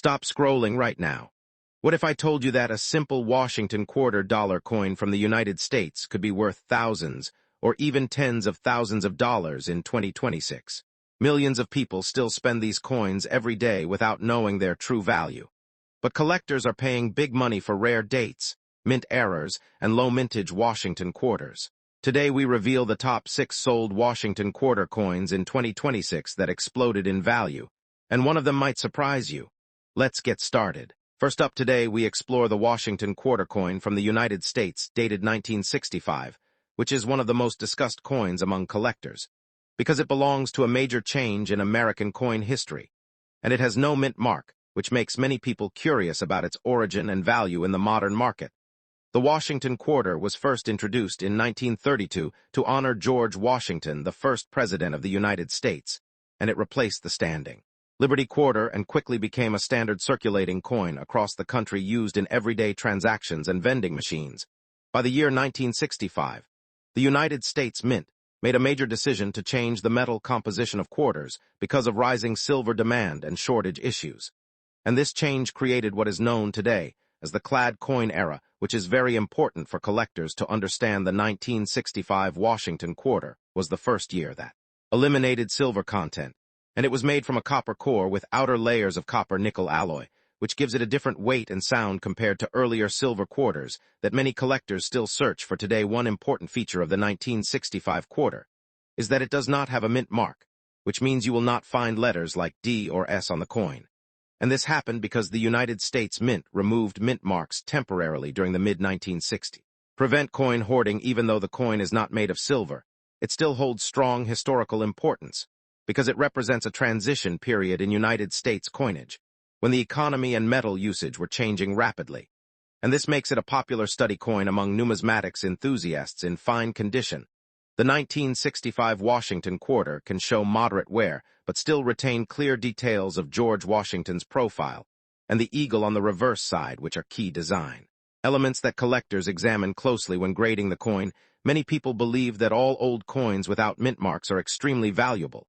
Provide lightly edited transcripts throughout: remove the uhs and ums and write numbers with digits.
Stop scrolling right now. What if I told you that a simple Washington quarter-dollar coin from the United States could be worth thousands or even tens of thousands of dollars in 2026? Millions of people still spend these coins every day without knowing their true value. But collectors are paying big money for rare dates, mint errors, and low-mintage Washington quarters. Today we reveal the top 6 sold Washington quarter coins in 2026 that exploded in value, and one of them might surprise you. Let's get started. First up today, we explore the Washington quarter coin from the United States, dated 1965, which is one of the most discussed coins among collectors, because it belongs to a major change in American coin history, and it has no mint mark, which makes many people curious about its origin and value in the modern market. The Washington quarter was first introduced in 1932 to honor George Washington, the first president of the United States, and it replaced the standing Liberty quarter and quickly became a standard circulating coin across the country used in everyday transactions and vending machines. By the year 1965, the United States Mint made a major decision to change the metal composition of quarters because of rising silver demand and shortage issues. And this change created what is known today as the clad coin era, which is very important for collectors to understand. The 1965 Washington quarter was the first year that eliminated silver content, and it was made from a copper core with outer layers of copper-nickel alloy, which gives it a different weight and sound compared to earlier silver quarters that many collectors still search for today. One important feature of the 1965 quarter is that it does not have a mint mark, which means you will not find letters like D or S on the coin. And this happened because the United States Mint removed mint marks temporarily during the mid-1960s. Prevent coin hoarding. Even though the coin is not made of silver, it still holds strong historical importance, because it represents a transition period in United States coinage, when the economy and metal usage were changing rapidly. And this makes it a popular study coin among numismatics enthusiasts in fine condition. The 1965 Washington quarter can show moderate wear, but still retain clear details of George Washington's profile, and the eagle on the reverse side, which are key design elements that collectors examine closely when grading the coin. Many people believe that all old coins without mint marks are extremely valuable.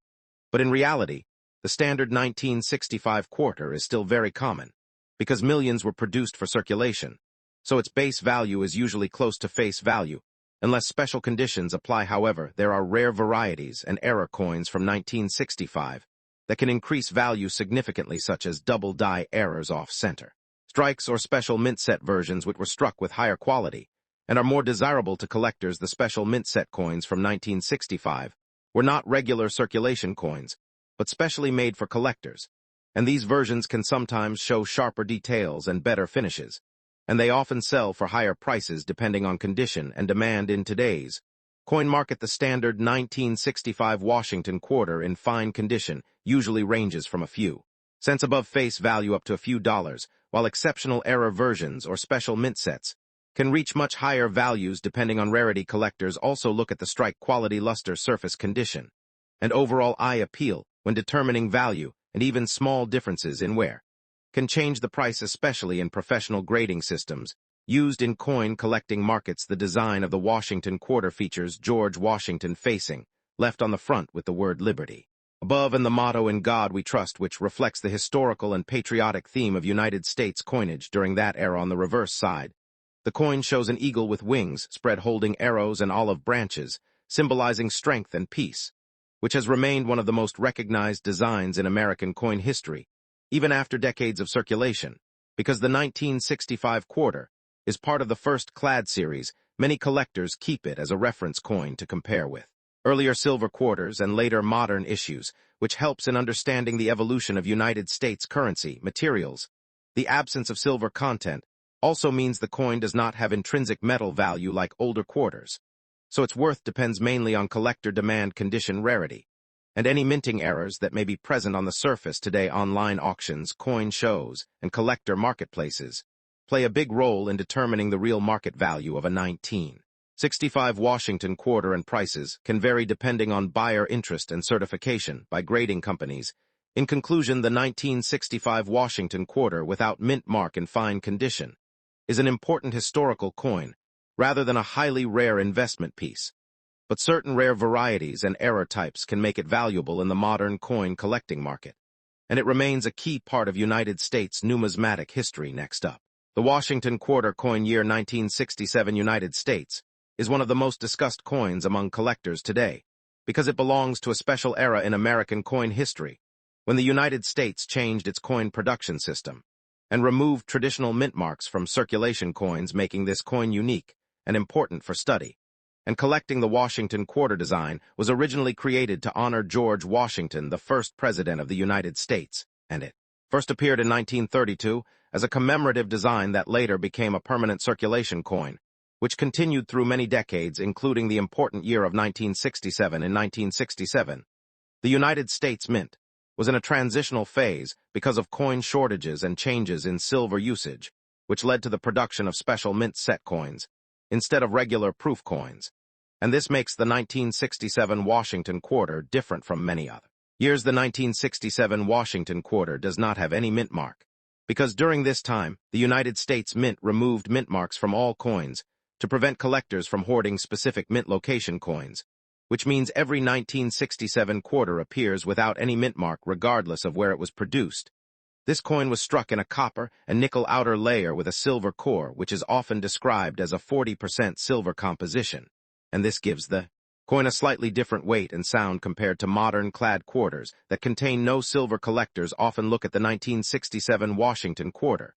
But in reality, the standard 1965 quarter is still very common, because millions were produced for circulation, so its base value is usually close to face value, unless special conditions apply. However, there are rare varieties and error coins from 1965 that can increase value significantly, such as double die errors off-center strikes or special mint set versions which were struck with higher quality and are more desirable to collectors. The special mint set coins from 1965 were not regular circulation coins, but specially made for collectors, and these versions can sometimes show sharper details and better finishes, and they often sell for higher prices depending on condition and demand. In today's coin market, the standard 1965 Washington quarter in fine condition usually ranges from a few cents above face value up to a few dollars, while exceptional error versions or special mint sets can reach much higher values depending on rarity. Collectors also look at the strike quality, luster, surface condition, and overall eye appeal when determining value, and even small differences in wear can change the price, especially in professional grading systems used in coin collecting markets. The design of the Washington quarter features George Washington facing left on the front with the word Liberty above and the motto "In God We Trust," which reflects the historical and patriotic theme of United States coinage during that era. On the reverse side, the coin shows an eagle with wings spread holding arrows and olive branches, symbolizing strength and peace, which has remained one of the most recognized designs in American coin history, even after decades of circulation. Because the 1965 quarter is part of the first clad series, many collectors keep it as a reference coin to compare with earlier silver quarters and later modern issues, which helps in understanding the evolution of United States currency materials. The absence of silver content also means the coin does not have intrinsic metal value like older quarters, so its worth depends mainly on collector demand, condition, rarity, and any minting errors that may be present on the surface. Today, online auctions, coin shows, and collector marketplaces play a big role in determining the real market value of a 1965 Washington quarter, and prices can vary depending on buyer interest and certification by grading companies. In conclusion, the 1965 Washington quarter without mint mark in fine condition is an important historical coin rather than a highly rare investment piece. But certain rare varieties and error types can make it valuable in the modern coin collecting market. and it remains a key part of United States numismatic history. Next up, the Washington Quarter Coin, year 1967, United States, is one of the most discussed coins among collectors today, because it belongs to a special era in American coin history, when the United States changed its coin production system and removed traditional mint marks from circulation coins, making this coin unique and important for study. And collecting, the Washington Quarter design was originally created to honor George Washington, the first president of the United States, and it first appeared in 1932 as a commemorative design that later became a permanent circulation coin, which continued through many decades, including the important year of 1967. In 1967, the United States Mint was in a transitional phase because of coin shortages and changes in silver usage, which led to the production of special mint set coins instead of regular proof coins, and this makes the 1967 Washington Quarter different from many other years. The 1967 Washington Quarter does not have any mint mark, because during this time, the United States Mint removed mint marks from all coins to prevent collectors from hoarding specific mint location coins, which means every 1967 quarter appears without any mint mark regardless of where it was produced. This coin was struck in a copper and nickel outer layer with a silver core, which is often described as a 40% silver composition, and this gives the coin a slightly different weight and sound compared to modern clad quarters that contain no silver. Collectors often look at the 1967 Washington Quarter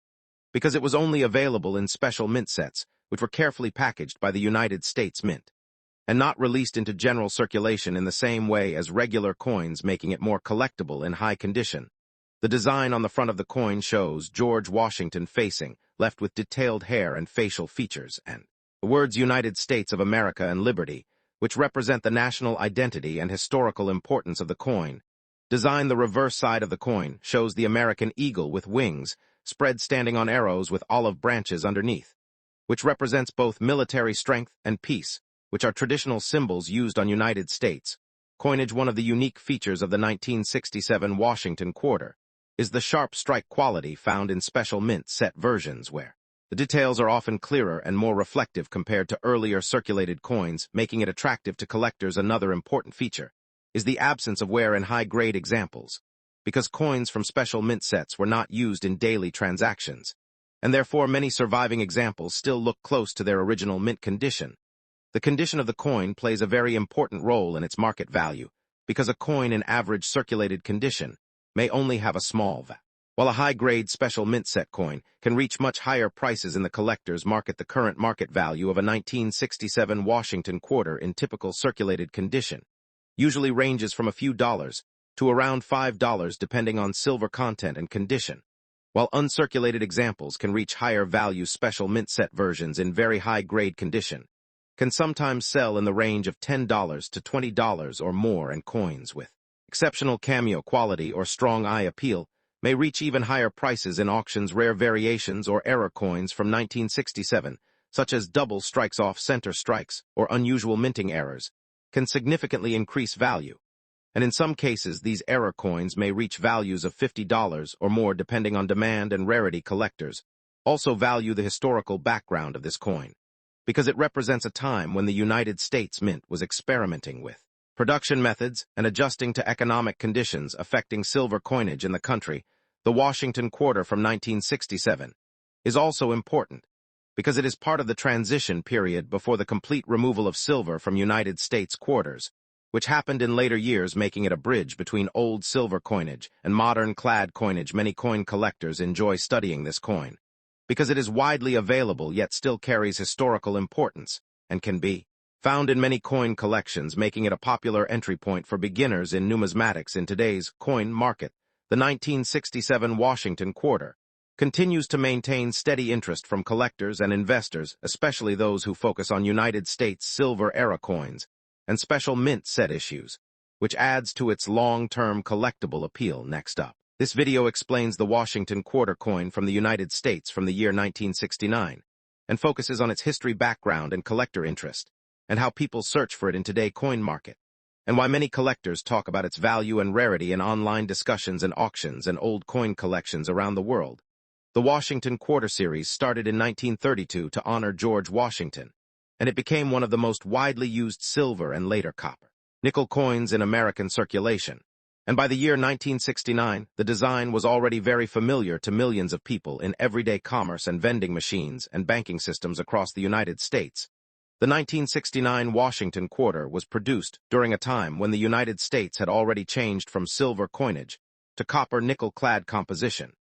because it was only available in special mint sets, which were carefully packaged by the United States Mint and not released into general circulation in the same way as regular coins, making it more collectible in high condition. The design on the front of the coin shows George Washington facing, left with detailed hair and facial features, and the words United States of America and Liberty, which represent the national identity and historical importance of the coin. Design, the reverse side of the coin shows the American eagle with wings, spread standing on arrows with olive branches underneath, which represents both military strength and peace, which are traditional symbols used on United States coinage. One of the unique features of the 1967 Washington Quarter is the sharp strike quality found in special mint set versions, where the details are often clearer and more reflective compared to earlier circulated coins, making it attractive to collectors. Another important feature is the absence of wear in high-grade examples, because coins from special mint sets were not used in daily transactions, and therefore many surviving examples still look close to their original mint condition. The condition of the coin plays a very important role in its market value, because a coin in average circulated condition may only have a small value, while a high-grade special mint set coin can reach much higher prices in the collector's market. The current market value of a 1967 Washington Quarter in typical circulated condition usually ranges from a few dollars to around $5 depending on silver content and condition, while uncirculated examples can reach higher value. Special mint set versions in very high-grade condition can sometimes sell in the range of $10 to $20 or more, and coins with exceptional cameo quality or strong eye appeal may reach even higher prices in auctions. Rare variations or error coins from 1967, such as double strikes off center strikes or unusual minting errors, can significantly increase value, and in some cases these error coins may reach values of $50 or more depending on demand and rarity. Collectors also value the historical background of this coin, because it represents a time when the United States Mint was experimenting with production methods and adjusting to economic conditions affecting silver coinage in the country. The Washington Quarter from 1967 is also important because it is part of the transition period before the complete removal of silver from United States quarters, which happened in later years, making it a bridge between old silver coinage and modern clad coinage. Many coin collectors enjoy studying this coin because it is widely available yet still carries historical importance and can be found in many coin collections, making it a popular entry point for beginners in numismatics. In today's coin market, the 1967 Washington Quarter continues to maintain steady interest from collectors and investors, especially those who focus on United States silver-era coins and special mint set issues, which adds to its long-term collectible appeal. Next up, this video explains the Washington Quarter coin from the United States from the year 1969 and focuses on its history, background, and collector interest, and how people search for it in today's coin market, and why many collectors talk about its value and rarity in online discussions and auctions and old coin collections around the world. The Washington Quarter series started in 1932 to honor George Washington, and it became one of the most widely used silver and later copper nickel coins in American circulation. And by the year 1969, the design was already very familiar to millions of people in everyday commerce and vending machines and banking systems across the United States. The 1969 Washington quarter was produced during a time when the United States had already changed from silver coinage to copper nickel-clad composition.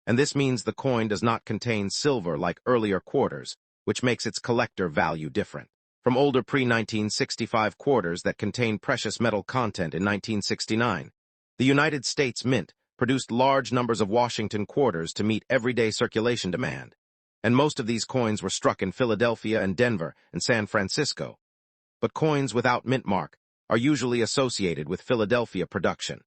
And this means the coin does not contain silver like earlier quarters, which makes its collector value different. From older pre-1965 quarters that contained precious metal content in 1969, the United States Mint produced large numbers of Washington quarters to meet everyday circulation demand, and most of these coins were struck in Philadelphia and Denver and San Francisco. But coins without mint mark are usually associated with Philadelphia production,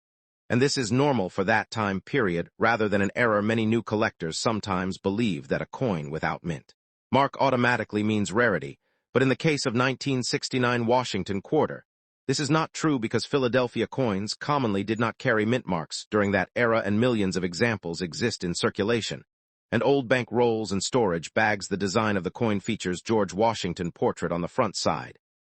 and this is normal for that time period rather than an error many new collectors sometimes believe that a coin without mint mark automatically means rarity, but in the case of 1969 Washington quarter, this is not true because Philadelphia coins commonly did not carry mint marks during that era and millions of examples exist in circulation, and old bank rolls and storage bags. The design of the coin features George Washington portrait on the front side,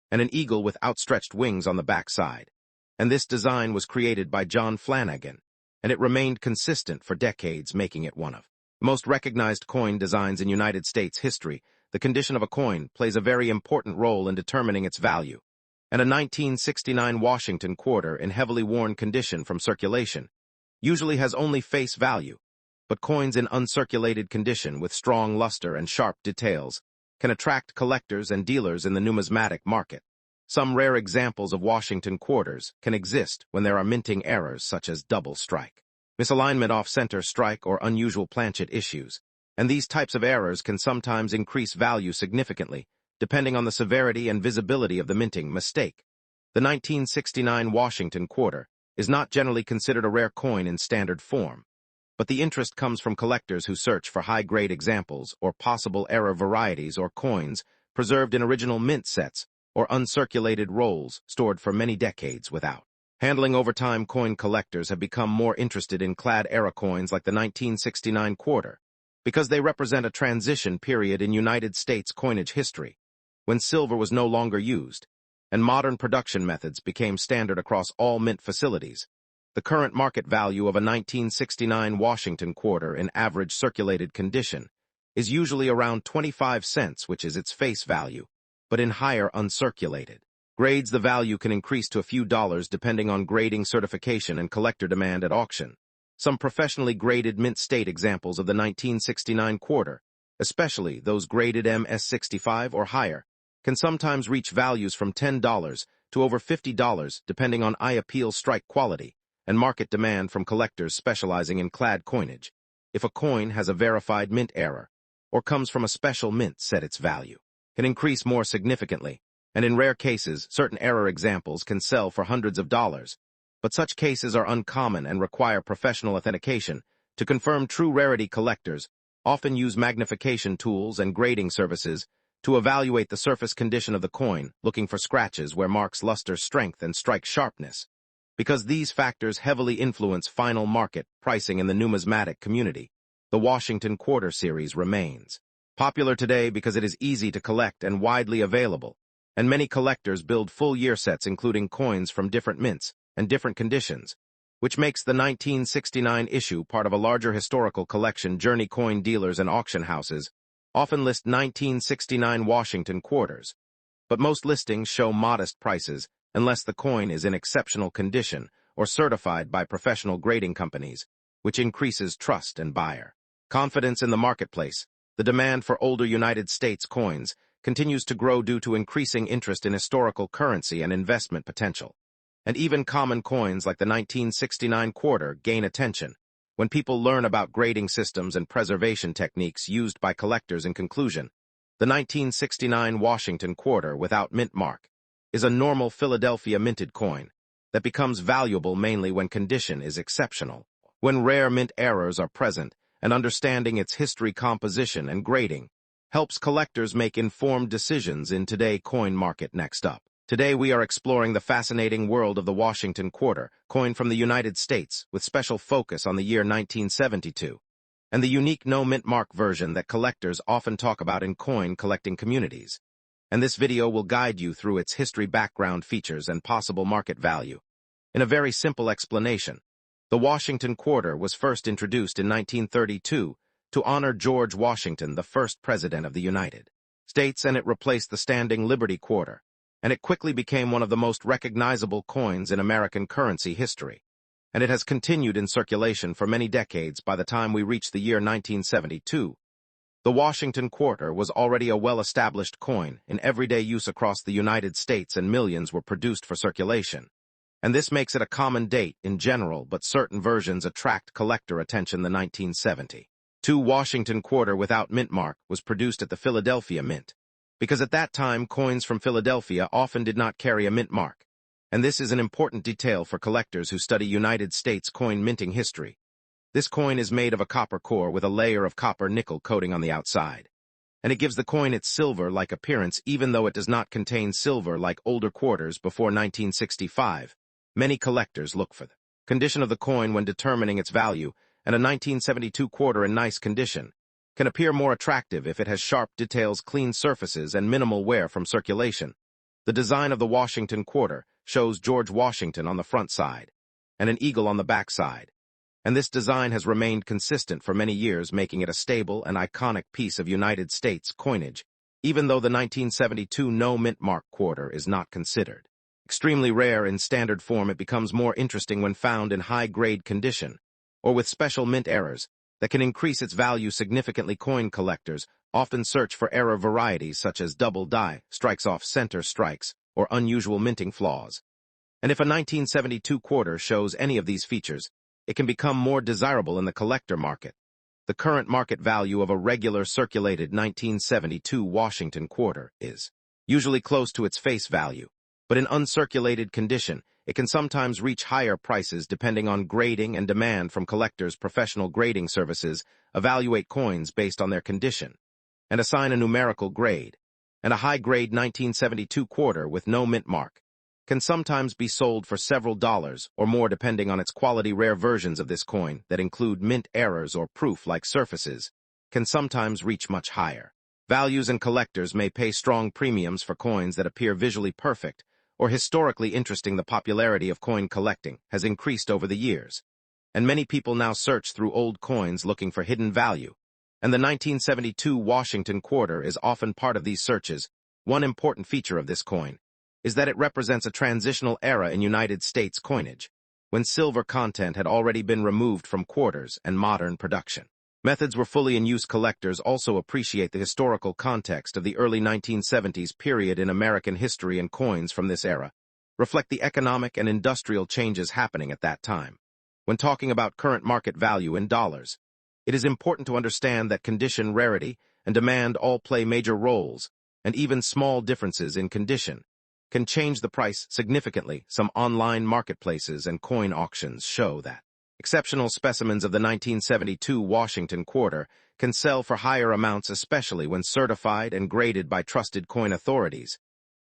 and an eagle with outstretched wings on the back side. And this design was created by John Flanagan, and it remained consistent for decades, making it one of the most recognized coin designs in United States history. The condition of a coin plays a very important role in determining its value, and a 1969 Washington quarter in heavily worn condition from circulation usually has only face value, but coins in uncirculated condition with strong luster and sharp details can attract collectors and dealers in the numismatic market. Some rare examples of Washington quarters can exist when there are minting errors such as double strike, misalignment off-center strike, or unusual planchet issues, and these types of errors can sometimes increase value significantly, depending on the severity and visibility of the minting mistake. The 1969 Washington quarter is not generally considered a rare coin in standard form, but the interest comes from collectors who search for high-grade examples or possible error varieties or coins preserved in original mint sets or uncirculated rolls stored for many decades without handling. Over time, coin collectors have become more interested in clad era coins like the 1969 quarter because they represent a transition period in United States coinage history, when silver was no longer used, and modern production methods became standard across all mint facilities. The current market value of a 1969 Washington quarter in average circulated condition is usually around 25 cents, which is its face value, but in higher uncirculated grades the value can increase to a few dollars depending on grading, certification, and collector demand at auction. Some professionally graded mint state examples of the 1969 quarter, especially those graded MS65 or higher, can sometimes reach values from $10 to over $50 depending on eye appeal, strike quality, and market demand from collectors specializing in clad coinage. If a coin has a verified mint error or comes from a special mint set, its value can increase more significantly, and in rare cases, certain error examples can sell for hundreds of dollars, but such cases are uncommon and require professional authentication. To confirm true rarity, collectors often use magnification tools and grading services to evaluate the surface condition of the coin, looking for scratches where marks luster, strength, and strike sharpness. Because these factors heavily influence final market pricing in the numismatic community, the Washington quarter series remains popular today because it is easy to collect and widely available, and many collectors build full-year sets including coins from different mints and different conditions, which makes the 1969 issue part of a larger historical collection. Journey coin dealers and auction houses often list 1969 Washington quarters, but most listings show modest prices unless the coin is in exceptional condition or certified by professional grading companies, which increases trust and buyer confidence in the marketplace. The demand for older United States coins continues to grow due to increasing interest in historical currency and investment potential. And even common coins like the 1969 quarter gain attention when people learn about grading systems and preservation techniques used by collectors. In conclusion, the 1969 Washington quarter without mint mark is a normal Philadelphia minted coin that becomes valuable mainly when condition is exceptional, when rare mint errors are present, and understanding its history, composition, and grading helps collectors make informed decisions in today's coin market. Next up, today we are exploring the fascinating world of the Washington quarter, coin from the United States, with special focus on the year 1972, and the unique no-mint mark version that collectors often talk about in coin collecting communities. And this video will guide you through its history, background, features, and possible market value. In a very simple explanation, the Washington quarter was first introduced in 1932 to honor George Washington, the first president of the United States, and it replaced the standing Liberty quarter, and it quickly became one of the most recognizable coins in American currency history. And it has continued in circulation for many decades. By the time we reach the year 1972, the Washington quarter was already a well-established coin in everyday use across the United States, and millions were produced for circulation. And this makes it a common date in general, but certain versions attract collector attention. The 1972 Washington quarter without mint mark was produced at the Philadelphia Mint, because at that time coins from Philadelphia often did not carry a mint mark. And this is an important detail for collectors who study United States coin minting history. This coin is made of a copper core with a layer of copper-nickel coating on the outside, and it gives the coin its silver-like appearance even though it does not contain silver like older quarters before 1965. Many collectors look for the condition of the coin when determining its value, and a 1972 quarter in nice condition can appear more attractive if it has sharp details, clean surfaces, and minimal wear from circulation. The design of the Washington quarter shows George Washington on the front side and an eagle on the back side, and this design has remained consistent for many years, making it a stable and iconic piece of United States coinage, even though the 1972 no mint mark quarter is not considered extremely rare in standard form. It becomes more interesting when found in high-grade condition or with special mint errors that can increase its value significantly. Coin collectors often search for error varieties such as double die, strikes off center strikes, or unusual minting flaws. And if a 1972 quarter shows any of these features, it can become more desirable in the collector market. The current market value of a regular circulated 1972 Washington quarter is usually close to its face value, but in uncirculated condition, it can sometimes reach higher prices depending on grading and demand from collectors. Professional grading services evaluate coins based on their condition and assign a numerical grade, and a high-grade 1972 quarter with no mint mark can sometimes be sold for several dollars or more depending on its quality. Rare versions of this coin that include mint errors or proof-like surfaces can sometimes reach much higher values, and collectors may pay strong premiums for coins that appear visually perfect or historically interesting. The popularity of coin collecting has increased over the years, and many people now search through old coins looking for hidden value, and the 1972 Washington quarter is often part of these searches. One important feature of this coin is that it represents a transitional era in United States coinage, when silver content had already been removed from quarters and modern production methods were fully in use. Collectors also appreciate the historical context of the early 1970s period in American history, and coins from this era reflect the economic and industrial changes happening at that time. When talking about current market value in dollars, it is important to understand that condition, rarity, and demand all play major roles, and even small differences in condition can change the price significantly. Some online marketplaces and coin auctions show that exceptional specimens of the 1972 Washington quarter can sell for higher amounts, especially when certified and graded by trusted coin authorities.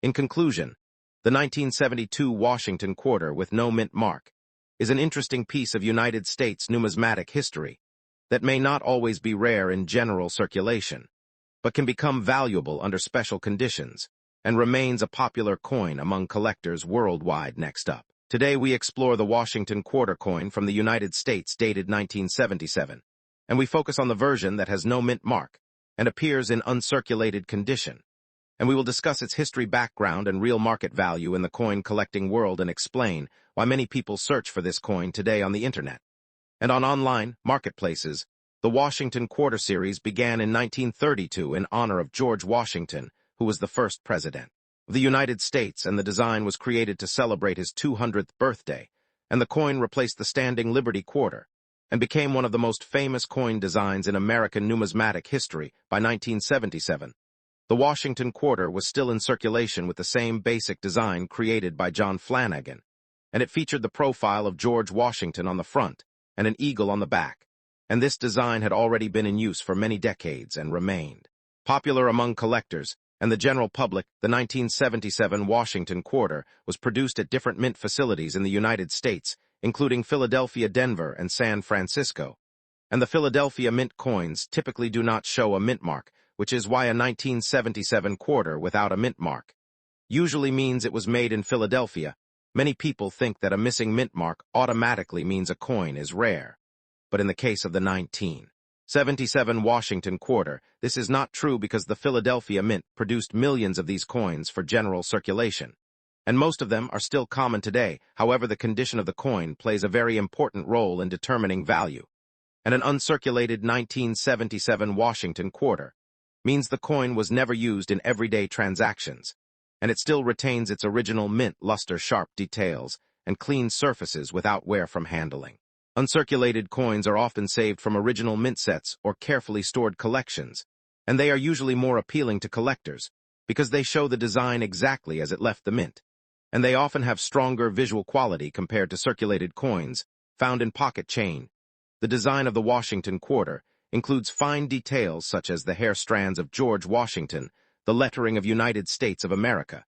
In conclusion, the 1972 Washington quarter with no mint mark is an interesting piece of United States numismatic history that may not always be rare in general circulation, but can become valuable under special conditions and remains a popular coin among collectors worldwide. Next up, today we explore the Washington quarter coin from the United States dated 1977, and we focus on the version that has no mint mark and appears in uncirculated condition. And we will discuss its history, background, and real market value in the coin collecting world, and explain why many people search for this coin today on the internet and on online marketplaces. The Washington quarter series began in 1932 in honor of George Washington, who was the first president of the United States, and the design was created to celebrate his 200th birthday, and the coin replaced the standing Liberty quarter and became one of the most famous coin designs in American numismatic history. By 1977, the Washington quarter was still in circulation with the same basic design created by John Flanagan, and it featured the profile of George Washington on the front and an eagle on the back, and this design had already been in use for many decades and remained popular among collectors and the general public. The 1977 Washington quarter was produced at different mint facilities in the United States, including Philadelphia, Denver, and San Francisco, and the Philadelphia mint coins typically do not show a mint mark, which is why a 1977 quarter without a mint mark usually means it was made in Philadelphia Many people think that a missing mint mark automatically means a coin is rare. But in the case of the 1977 Washington quarter, this is not true because the Philadelphia Mint produced millions of these coins for general circulation. And most of them are still common today. However, the condition of the coin plays a very important role in determining value. And an uncirculated 1977 Washington quarter means the coin was never used in everyday transactions, and it still retains its original mint luster-sharp details and clean surfaces without wear from handling. Uncirculated coins are often saved from original mint sets or carefully stored collections, and they are usually more appealing to collectors because they show the design exactly as it left the mint, and they often have stronger visual quality compared to circulated coins found in pocket chain. The design of the Washington quarter includes fine details such as the hair strands of George Washington, the lettering of United States of America,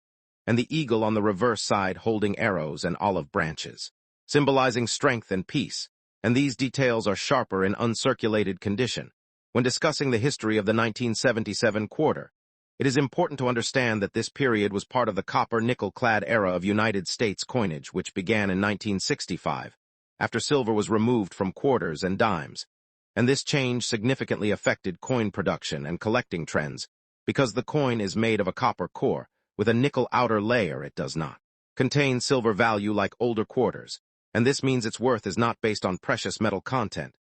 and the eagle on the reverse side holding arrows and olive branches, symbolizing strength and peace, and these details are sharper in uncirculated condition. When discussing the history of the 1977 quarter, it is important to understand that this period was part of the copper-nickel-clad era of United States coinage, which began in 1965, after silver was removed from quarters and dimes, and this change significantly affected coin production and collecting trends. Because the coin is made of a copper core, with a nickel outer layer, it does not contain silver value like older quarters, and this means its worth is not based on precious metal content,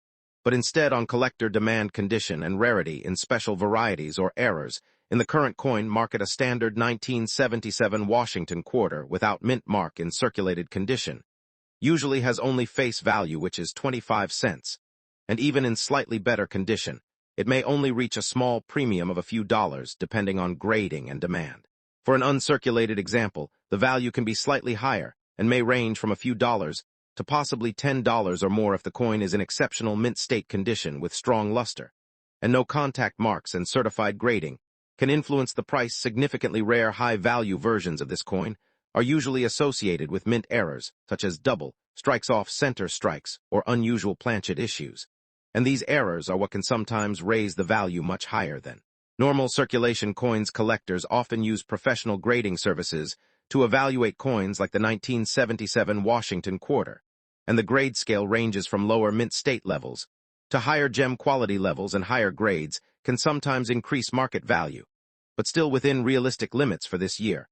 but instead on collector demand condition and rarity in special varieties or errors. In the current coin market, a standard 1977 Washington quarter without mint mark in circulated condition usually has only face value, which is 25 cents, and even in slightly better condition, it may only reach a small premium of a few dollars depending on grading and demand. For an uncirculated example, the value can be slightly higher and may range from a few dollars to possibly $10 or more if the coin is in exceptional mint state condition with strong luster, and no contact marks and certified grading can influence the price. Significantly rare high-value versions of this coin are usually associated with mint errors, such as double, strikes off center strikes, or unusual planchet issues, and these errors are what can sometimes raise the value much higher than normal circulation coins. Collectors often use professional grading services to evaluate coins like the 1977 Washington quarter, and the grade scale ranges from lower mint state levels to higher gem quality levels, and higher grades can sometimes increase market value, but still within realistic limits for this year.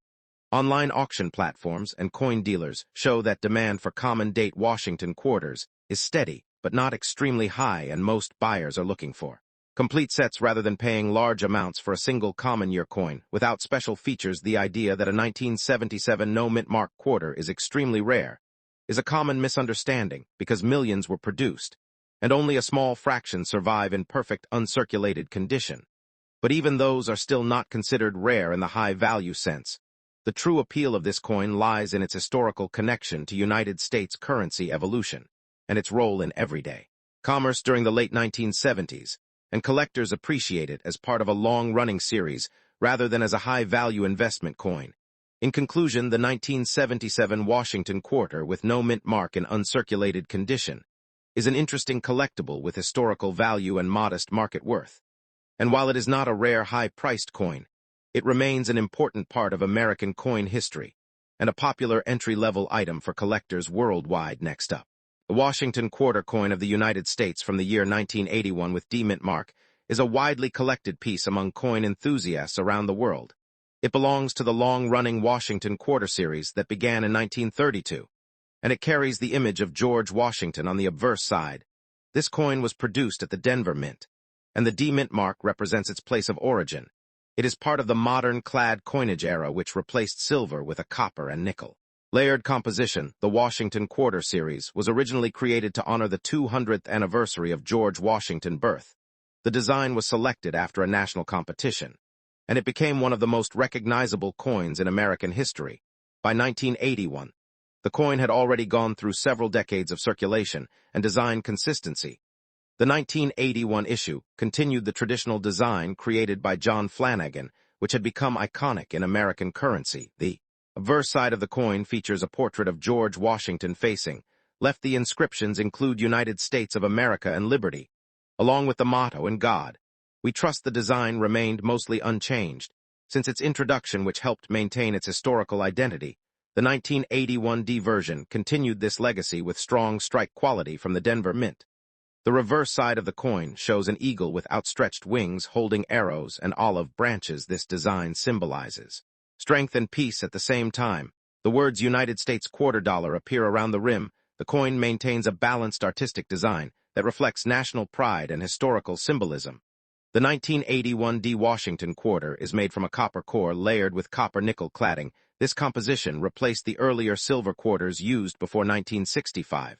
Online auction platforms and coin dealers show that demand for common-date Washington quarters is steady but not extremely high, and most buyers are looking for complete sets rather than paying large amounts for a single common-year coin without special features. The idea that a 1977 no-mint mark quarter is extremely rare is a common misunderstanding because millions were produced, and only a small fraction survive in perfect uncirculated condition. But even those are still not considered rare in the high-value sense. The true appeal of this coin lies in its historical connection to United States currency evolution and its role in everyday commerce during the late 1970s, and collectors appreciate it as part of a long-running series rather than as a high-value investment coin. In conclusion, the 1977 Washington quarter with no mint mark in uncirculated condition is an interesting collectible with historical value and modest market worth. And while it is not a rare high-priced coin, it remains an important part of American coin history and a popular entry-level item for collectors worldwide. Next up, the Washington quarter coin of the United States from the year 1981 with D-mint mark is a widely collected piece among coin enthusiasts around the world. It belongs to the long-running Washington quarter series that began in 1932, and it carries the image of George Washington on the obverse side. This coin was produced at the Denver Mint, and the D-mint mark represents its place of origin. It is part of the modern clad coinage era, which replaced silver with a copper and nickel layered composition. The Washington quarter series was originally created to honor the 200th anniversary of George Washington's birth. The design was selected after a national competition, and it became one of the most recognizable coins in American history. By 1981, the coin had already gone through several decades of circulation and design consistency. The 1981 issue continued the traditional design created by John Flanagan, which had become iconic in American currency. The obverse side of the coin features a portrait of George Washington facing left. The inscriptions include United States of America and Liberty, along with the motto, "In God We Trust." The design remained mostly unchanged since its introduction, which helped maintain its historical identity The 1981D version continued this legacy with strong strike quality from the Denver Mint. The reverse side of the coin shows an eagle with outstretched wings holding arrows and olive branches. This design symbolizes strength and peace at the same time. The words United States quarter dollar appear around the rim. The coin maintains a balanced artistic design that reflects national pride and historical symbolism. The 1981D Washington quarter is made from a copper core layered with copper-nickel cladding. This composition replaced the earlier silver quarters used before 1965.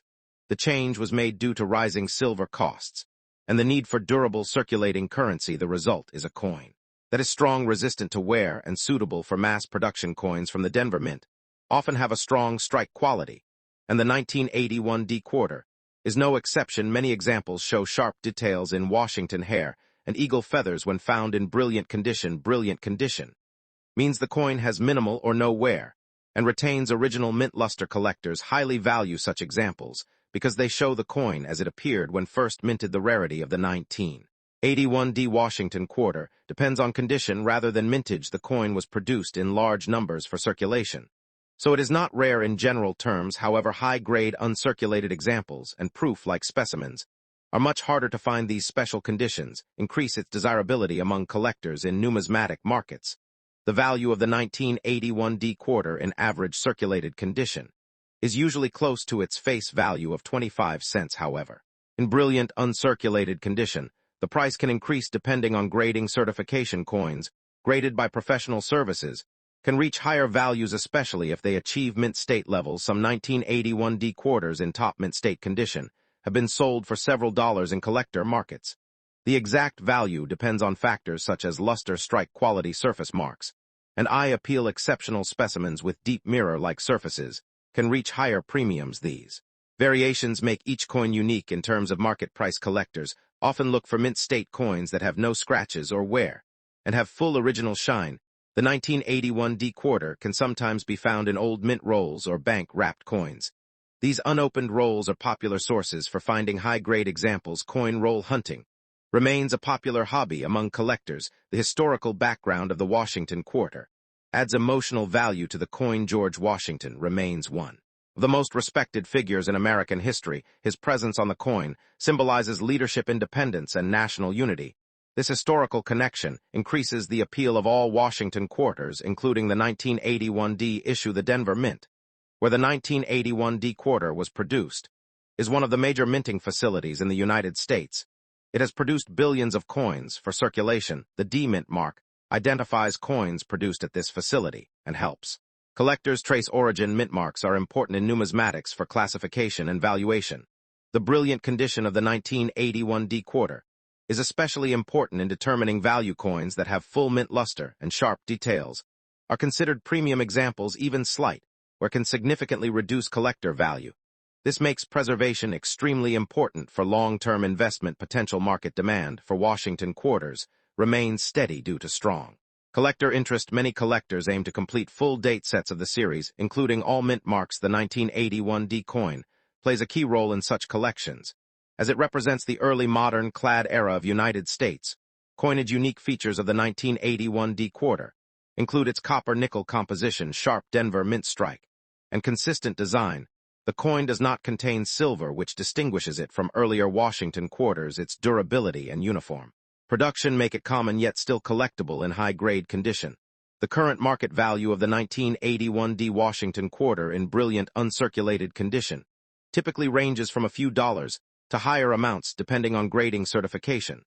The change was made due to rising silver costs and the need for durable circulating currency. The result is a coin that is strong, resistant to wear, and suitable for mass production. Coins from the Denver Mint often have a strong strike quality, and the 1981D quarter is no exception. Many examples show sharp details in Washington hair and eagle feathers when found in brilliant condition. Brilliant condition means the coin has minimal or no wear and retains original mint luster. Collectors highly value such examples because they show the coin as it appeared when first minted. The rarity of the 1981D Washington quarter depends on condition rather than mintage. The coin was produced in large numbers for circulation, so it is not rare in general terms. However, high-grade uncirculated examples and proof-like specimens are much harder to find. These special conditions increase its desirability among collectors in numismatic markets. The value of the 1981D quarter in average circulated condition is usually close to its face value of 25 cents. However, in brilliant uncirculated condition, the price can increase depending on grading. Certification coins, graded by professional services, can reach higher values, especially if they achieve mint state levels. Some 1981D quarters in top mint state condition have been sold for several dollars in collector markets. The exact value depends on factors such as luster, strike quality, surface marks, and eye appeal. Exceptional specimens with deep mirror-like surfaces can reach higher premiums. These variations make each coin unique in terms of market price. Collectors often look for mint state coins that have no scratches or wear and have full original shine. The 1981D quarter can sometimes be found in old mint rolls or bank-wrapped coins. These unopened rolls are popular sources for finding high-grade examples. Coin roll hunting remains a popular hobby among collectors. The historical background of the Washington quarter adds emotional value to the coin. George Washington remains one of the most respected figures in American history. His presence on the coin symbolizes leadership, independence, and national unity. This historical connection increases the appeal of all Washington quarters, including the 1981D issue. The Denver Mint, where the 1981D quarter was produced, is one of the major minting facilities in the United States. It has produced billions of coins for circulation. The D Mint mark identifies coins produced at this facility and helps collectors trace origin. Mint marks are important in numismatics for classification and valuation. The brilliant condition of the 1981D quarter is especially important in determining value. Coins that have full mint luster and sharp details are considered premium. Examples, even slight wear, can significantly reduce collector value. This makes preservation extremely important for long-term investment potential. Market demand for Washington quarters remains steady due to strong collector interest. Many collectors aim to complete full date sets of the series, including all mint marks. The 1981D coin plays a key role in such collections, as it represents the early modern clad era of United States coinage. Unique features of the 1981D quarter include its copper-nickel composition, sharp Denver Mint strike, and consistent design. The coin does not contain silver, which distinguishes it from earlier Washington quarters. Its durability and uniform production make it common yet still collectible in high-grade condition. The current market value of the 1981D Washington quarter in brilliant uncirculated condition typically ranges from a few dollars to higher amounts depending on grading. Certification.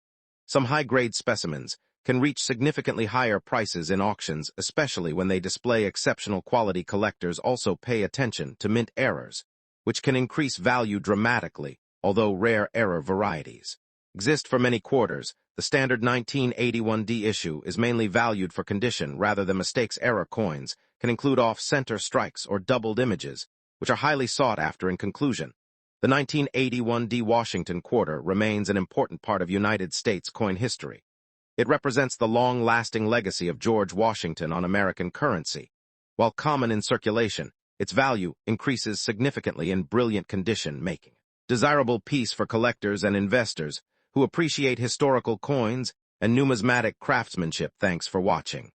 Some high-grade specimens can reach significantly higher prices in auctions, especially when they display exceptional quality. Collectors also pay attention to mint errors, which can increase value dramatically. Although rare error varieties exist for many quarters, the standard 1981D issue is mainly valued for condition rather than mistakes. Error coins can include off-center strikes or doubled images, which are highly sought after. In conclusion, the 1981D Washington quarter remains an important part of United States coin history. It represents the long-lasting legacy of George Washington on American currency. While common in circulation, its value increases significantly in brilliant condition, making desirable piece for collectors and investors who appreciate historical coins and numismatic craftsmanship. Thanks for watching.